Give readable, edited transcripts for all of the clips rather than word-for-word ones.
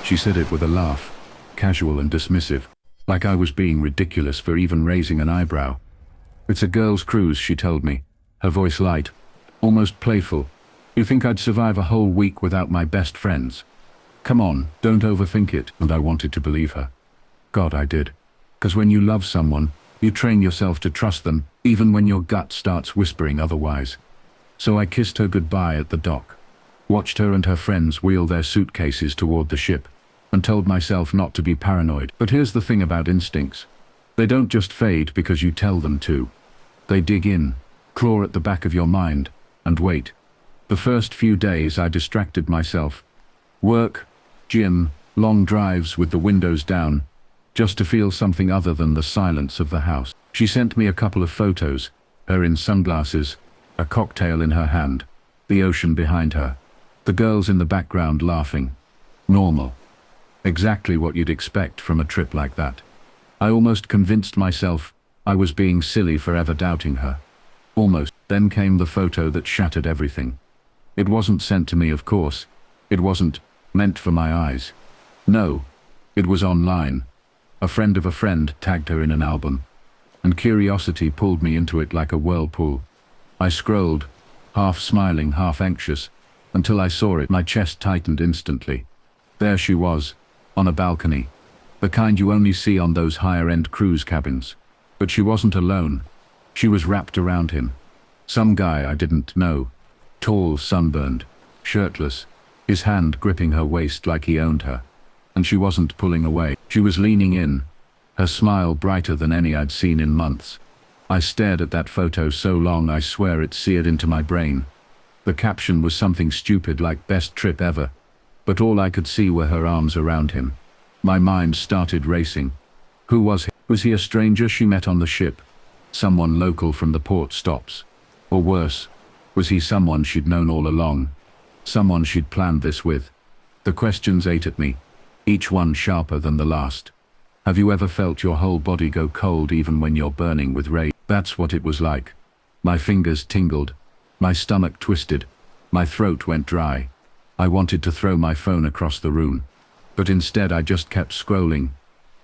She said it with a laugh, casual and dismissive, like I was being ridiculous for even raising an eyebrow. "It's a girls' cruise," she told me, her voice light, almost playful. "You think I'd survive a whole week without my best friends? Come on, don't overthink it." And I wanted to believe her. God, I did. 'Cause when you love someone, you train yourself to trust them, even when your gut starts whispering otherwise. So I kissed her goodbye at the dock, watched her and her friends wheel their suitcases toward the ship, and told myself not to be paranoid. But here's the thing about instincts. They don't just fade because you tell them to. They dig in, claw at the back of your mind, and wait. The first few days I distracted myself. Work, gym, long drives with the windows down, just to feel something other than the silence of the house. She sent me a couple of photos, her in sunglasses, a cocktail in her hand, the ocean behind her, the girls in the background laughing. Normal. Exactly what you'd expect from a trip like that. I almost convinced myself I was being silly for ever doubting her. Almost. Then came the photo that shattered everything. It wasn't sent to me, of course. It wasn't meant for my eyes. No, it was online. A friend of a friend tagged her in an album, and curiosity pulled me into it like a whirlpool. I scrolled, half smiling, half anxious, until I saw it. My chest tightened instantly. There she was, on a balcony, the kind you only see on those higher-end cruise cabins. But she wasn't alone. She was wrapped around him. Some guy I didn't know, tall, sunburned, shirtless, his hand gripping her waist like he owned her. And she wasn't pulling away. She was leaning in, her smile brighter than any I'd seen in months. I stared at that photo so long I swear it seared into my brain. The caption was something stupid like "best trip ever," but all I could see were her arms around him. My mind started racing. Who was he? Was he a stranger she met on the ship? Someone local from the port stops? Or worse, was he someone she'd known all along? Someone she'd planned this with? The questions ate at me, each one sharper than the last. Have you ever felt your whole body go cold even when you're burning with rage? That's what it was like. My fingers tingled, my stomach twisted, my throat went dry. I wanted to throw my phone across the room, but instead I just kept scrolling,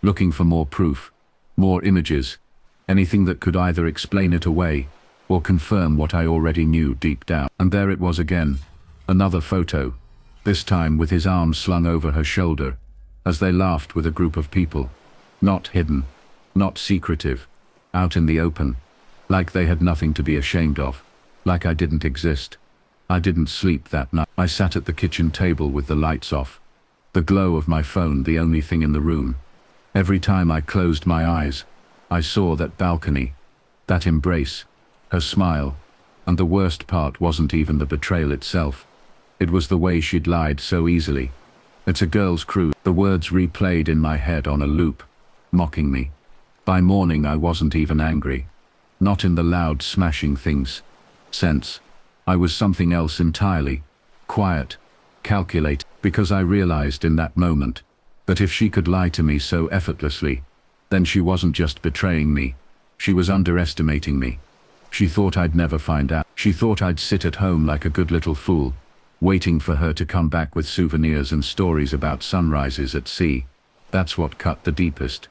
looking for more proof, more images, anything that could either explain it away or confirm what I already knew deep down. And there it was again, another photo, this time with his arms slung over her shoulder, as they laughed with a group of people. Not hidden, not secretive, out in the open, like they had nothing to be ashamed of, like I didn't exist. I didn't sleep that night. I sat at the kitchen table with the lights off, the glow of my phone the only thing in the room. Every time I closed my eyes, I saw that balcony, that embrace, her smile, and the worst part wasn't even the betrayal itself. It was the way she'd lied so easily. "It's a girls' cruise." The words replayed in my head on a loop, mocking me. By morning I wasn't even angry. Not in the loud smashing things sense. I was something else entirely. Quiet, calculate, because I realized in that moment that if she could lie to me so effortlessly, then she wasn't just betraying me, she was underestimating me. She thought I'd never find out. She thought I'd sit at home like a good little fool, waiting for her to come back with souvenirs and stories about sunrises at sea. That's what cut the deepest.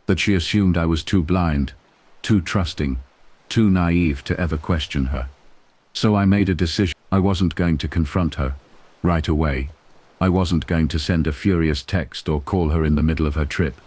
That she assumed I was too blind, too trusting, too naive to ever question her. So I made a decision. I wasn't going to confront her right away. I wasn't going to send a furious text or call her in the middle of her trip.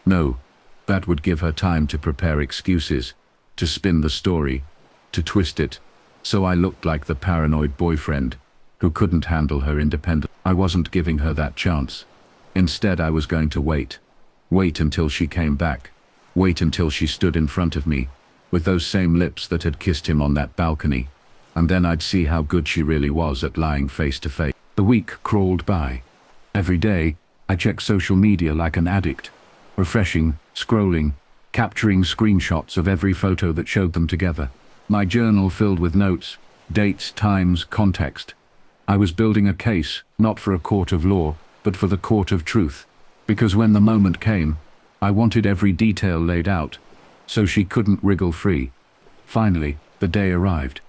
No, that would give her time to prepare excuses, to spin the story, to twist it, so I looked like the paranoid boyfriend who couldn't handle her independence. I wasn't giving her that chance. Instead, I was going to wait. Wait until she came back. Wait until she stood in front of me, with those same lips that had kissed him on that balcony. And then I'd see how good she really was at lying face to face. The week crawled by. Every day, I checked social media like an addict, refreshing, scrolling, capturing screenshots of every photo that showed them together. My journal filled with notes, dates, times, context. I was building a case, not for a court of law, but for the court of truth. Because when the moment came, I wanted every detail laid out, so she couldn't wriggle free. Finally, the day arrived.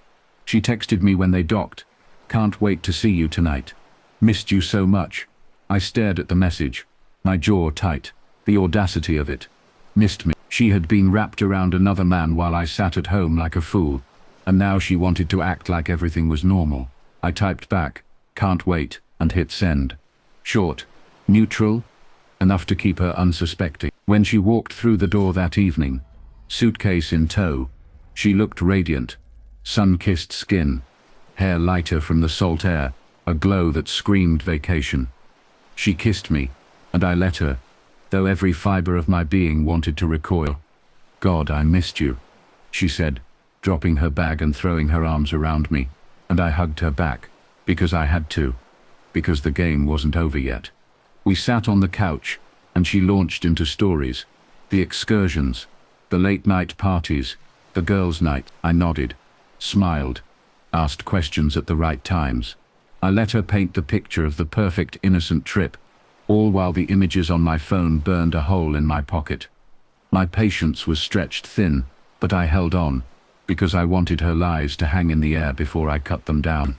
She texted me when they docked. "Can't wait to see you tonight. Missed you so much. I stared at the message, my jaw tight. The audacity of it. Missed me. She had been wrapped around another man while I sat at home like a fool, and now she wanted to act like everything was normal. I typed back, "Can't wait," and hit send. Short, neutral, enough to keep her unsuspecting. When she walked through the door that evening, suitcase in tow, she looked radiant, sun-kissed skin, hair lighter from the salt air, a glow that screamed vacation. She kissed me, and I let her, though every fiber of my being wanted to recoil. "God, I missed you," she said, dropping her bag and throwing her arms around me, and I hugged her back, because I had to, because the game wasn't over yet. We sat on the couch, and she launched into stories, the excursions, the late-night parties, the girls' night. I nodded, smiled, asked questions at the right times. I let her paint the picture of the perfect innocent trip, all while the images on my phone burned a hole in my pocket. My patience was stretched thin, but I held on, because I wanted her lies to hang in the air before I cut them down.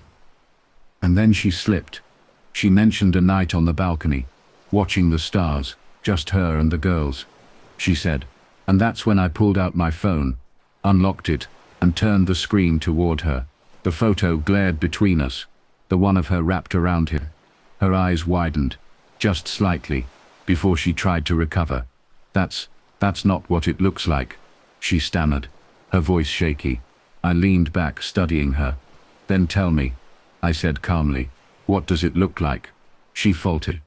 And then she slipped. She mentioned a night on the balcony, watching the stars, just her and the girls, she said. And that's when I pulled out my phone, unlocked it, and turned the screen toward her. The photo glared between us, the one of her wrapped around him. Her eyes widened, just slightly, before she tried to recover. That's not what it looks like," she stammered, her voice shaky. I leaned back, studying her. "Then tell me," I said calmly, "what does it look like?" She faltered.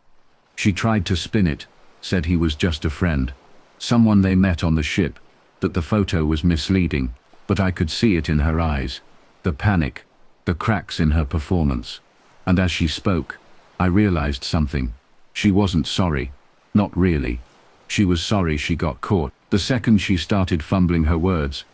She tried to spin it, said he was just a friend, someone they met on the ship, that the photo was misleading, but I could see it in her eyes, the panic, the cracks in her performance. And as she spoke, I realized something. She wasn't sorry. Not really. She was sorry she got caught. The second she started fumbling her words,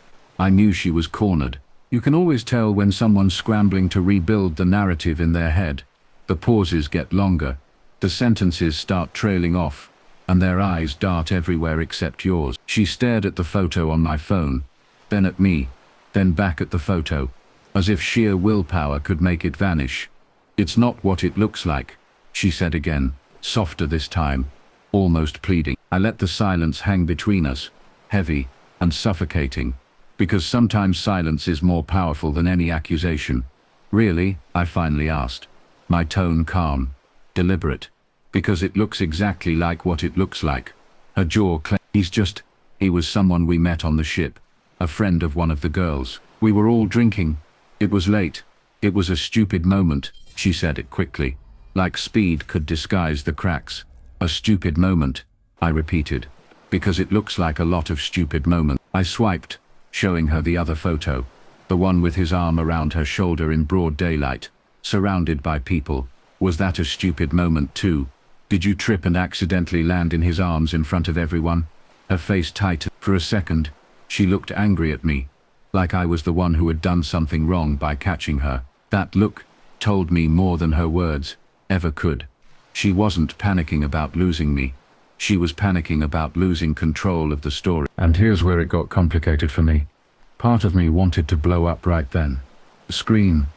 I knew she was cornered. You can always tell when someone's scrambling to rebuild the narrative in their head. The pauses get longer, the sentences start trailing off, and their eyes dart everywhere except yours. She stared at the photo on my phone, then at me, then back at the photo, as if sheer willpower could make it vanish. "It's not what it looks like," she said again, softer this time, almost pleading. I let the silence hang between us, heavy and suffocating, because sometimes silence is more powerful than any accusation. "Really?" I finally asked, my tone calm, deliberate, because it looks exactly like what it looks like. Her jaw clenched. He was someone we met on the ship, a friend of one of the girls. We were all drinking. It was late. It was a stupid moment," she said it quickly, like speed could disguise the cracks. "A stupid moment," I repeated, "because it looks like a lot of stupid moments." I swiped, showing her the other photo, the one with his arm around her shoulder in broad daylight, surrounded by people. "Was that a stupid moment too? Did you trip and accidentally land in his arms in front of everyone?" Her face tightened. For a second, she looked angry at me, like I was the one who had done something wrong by catching her. That look told me more than her words ever could. She wasn't panicking about losing me. She was panicking about losing control of the story. And here's where it got complicated for me. Part of me wanted to blow up right then. Scream,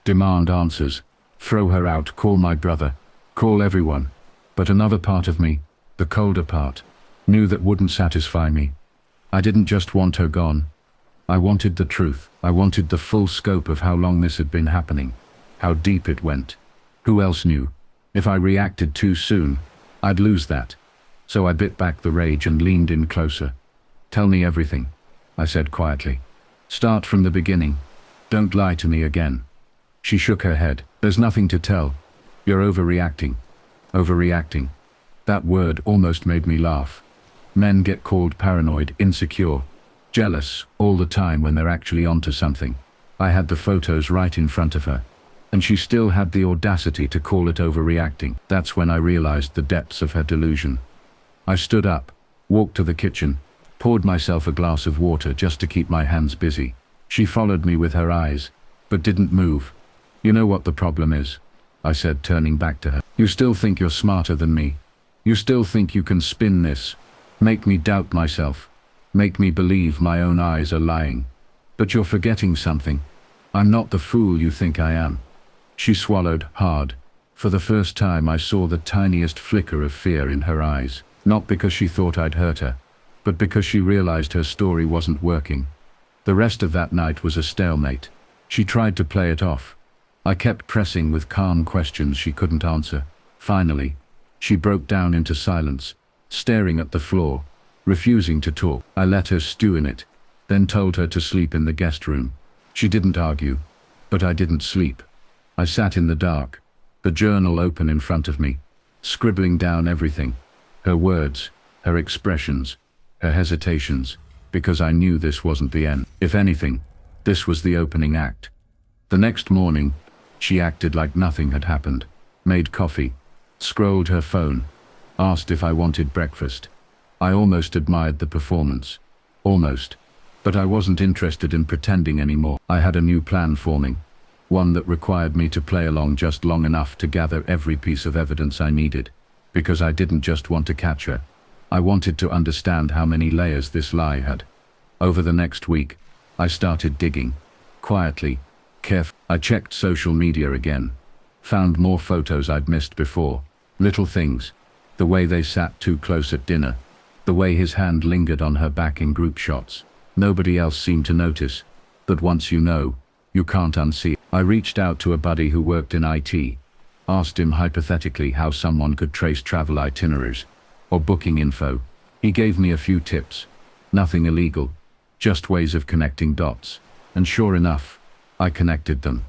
demand answers, throw her out, call my brother, call everyone. But another part of me, the colder part, knew that wouldn't satisfy me. I didn't just want her gone. I wanted the truth. I wanted the full scope of how long this had been happening, how deep it went. Who else knew? If I reacted too soon, I'd lose that. So I bit back the rage and leaned in closer. "Tell me everything," I said quietly. "Start from the beginning. Don't lie to me again." She shook her head. "There's nothing to tell. You're overreacting." Overreacting. That word almost made me laugh. Men get called paranoid, insecure, jealous all the time when they're actually onto something. I had the photos right in front of her, and she still had the audacity to call it overreacting. That's when I realized the depths of her delusion. I stood up, walked to the kitchen, poured myself a glass of water just to keep my hands busy. She followed me with her eyes, but didn't move. "You know what the problem is," I said, turning back to her. "You still think you're smarter than me. You still think you can spin this, make me doubt myself, make me believe my own eyes are lying. But you're forgetting something. I'm not the fool you think I am." She swallowed hard, For the first time I saw the tiniest flicker of fear in her eyes, not because she thought I'd hurt her, but because she realized her story wasn't working. The rest of that night was a stalemate. She tried to play it off. I kept pressing with calm questions she couldn't answer. Finally, she broke down into silence, staring at the floor, refusing to talk. I let her stew in it, then told her to sleep in the guest room. She didn't argue, but I didn't sleep. I sat in the dark, the journal open in front of me, scribbling down everything, her words, her expressions, her hesitations, because I knew this wasn't the end. If anything, this was the opening act. The next morning, she acted like nothing had happened, made coffee, scrolled her phone, asked if I wanted breakfast. I almost admired the performance. Almost. But I wasn't interested in pretending anymore. I had a new plan forming, one that required me to play along just long enough to gather every piece of evidence I needed, because I didn't just want to catch her. I wanted to understand how many layers this lie had. Over the next week, I started digging, quietly, carefully. I checked social media again, found more photos I'd missed before, little things, the way they sat too close at dinner, the way his hand lingered on her back in group shots. Nobody else seemed to notice, but once you know, you can't unsee. I reached out to a buddy who worked in IT, asked him hypothetically how someone could trace travel itineraries or booking info. He gave me a few tips. Nothing illegal, just ways of connecting dots. And sure enough, I connected them.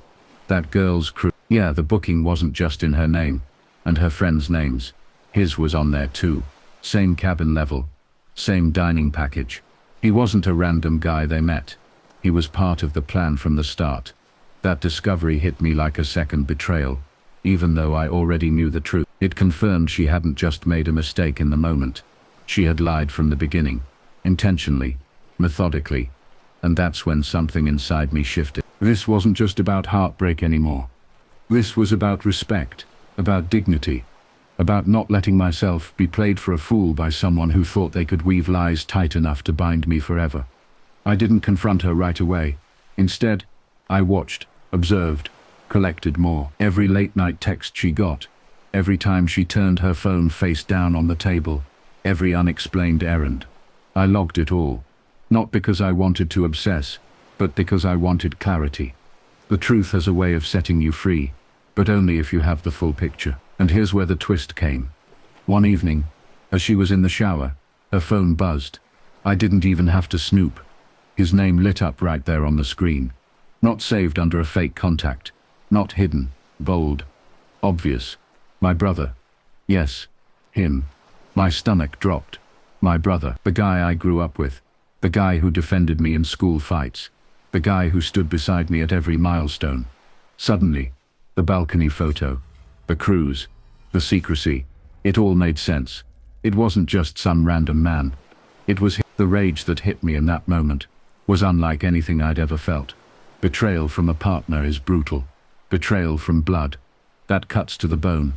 That girl's crew. Yeah, the booking wasn't just in her name, and her friends' names. His was on there too. Same cabin level, same dining package. He wasn't a random guy they met. He was part of the plan from the start. That discovery hit me like a second betrayal, even though I already knew the truth. It confirmed she hadn't just made a mistake in the moment. She had lied from the beginning, intentionally, methodically, and that's when something inside me shifted. This wasn't just about heartbreak anymore. This was about respect, about dignity, about not letting myself be played for a fool by someone who thought they could weave lies tight enough to bind me forever. I didn't confront her right away. Instead, I watched, observed, collected more. Every late-night text she got, every time she turned her phone face down on the table, every unexplained errand. I logged it all, not because I wanted to obsess, but because I wanted clarity. The truth has a way of setting you free, but only if you have the full picture. And here's where the twist came. One evening, as she was in the shower, her phone buzzed. I didn't even have to snoop. His name lit up right there on the screen. Not saved under a fake contact. Not hidden, bold, obvious. My brother. Yes, him. My stomach dropped. My brother. The guy I grew up with. The guy who defended me in school fights. The guy who stood beside me at every milestone. Suddenly, the balcony photo, the cruise, the secrecy, it all made sense. It wasn't just some random man. It was him. The rage that hit me in that moment was unlike anything I'd ever felt. Betrayal from a partner is brutal. Betrayal from blood, that cuts to the bone.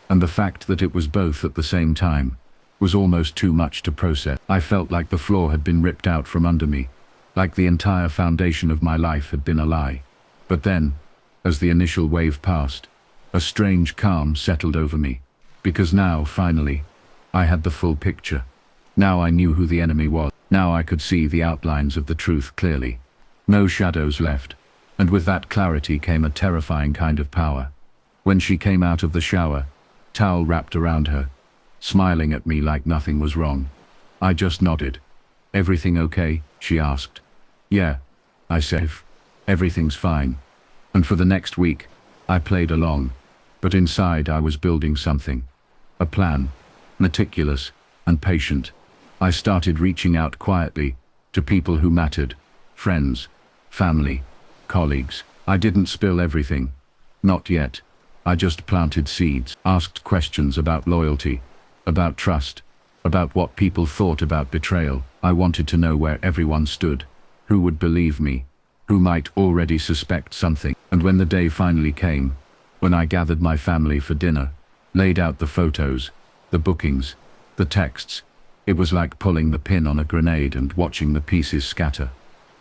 And the fact that it was both at the same time was almost too much to process. I felt like the floor had been ripped out from under me, like the entire foundation of my life had been a lie. But then, as the initial wave passed, a strange calm settled over me, because now, finally, I had the full picture. Now I knew who the enemy was. Now I could see the outlines of the truth clearly. No shadows left, and with that clarity came a terrifying kind of power. When she came out of the shower, towel wrapped around her, smiling at me like nothing was wrong, I just nodded. "Everything okay?" she asked. "Yeah," I said. "Everything's fine." And for the next week, I played along, but inside I was building something. A plan, meticulous and patient. I started reaching out quietly to people who mattered, friends, family, colleagues. I didn't spill everything. Not yet. I just planted seeds, asked questions about loyalty, about trust, about what people thought about betrayal. I wanted to know where everyone stood, who would believe me, who might already suspect something. And when the day finally came, when I gathered my family for dinner, laid out the photos, the bookings, the texts, it was like pulling the pin on a grenade and watching the pieces scatter.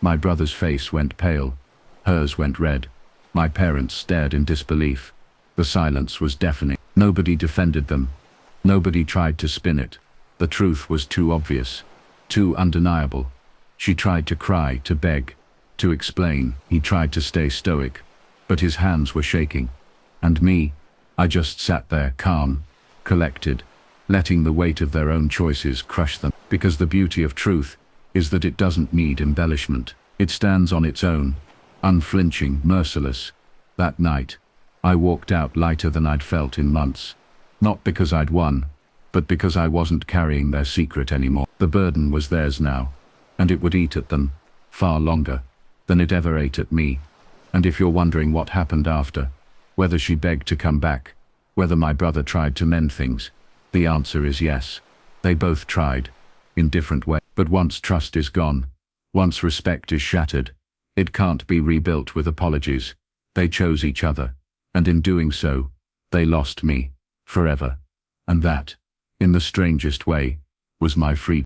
My brother's face went pale, hers went red. My parents stared in disbelief. The silence was deafening. Nobody defended them. Nobody tried to spin it. The truth was too obvious, too undeniable. She tried to cry, to beg, to explain. He tried to stay stoic, but his hands were shaking. And me, I just sat there, calm, collected, letting the weight of their own choices crush them. Because the beauty of truth is that it doesn't need embellishment. It stands on its own, unflinching, merciless. That night, I walked out lighter than I'd felt in months. Not because I'd won, but because I wasn't carrying their secret anymore. The burden was theirs now, and it would eat at them, far longer than it ever ate at me. And if you're wondering what happened after, whether she begged to come back, whether my brother tried to mend things, the answer is yes. They both tried, in different ways. But once trust is gone, once respect is shattered, it can't be rebuilt with apologies. They chose each other, and in doing so, they lost me, forever. And that, in the strangest way, was my freedom.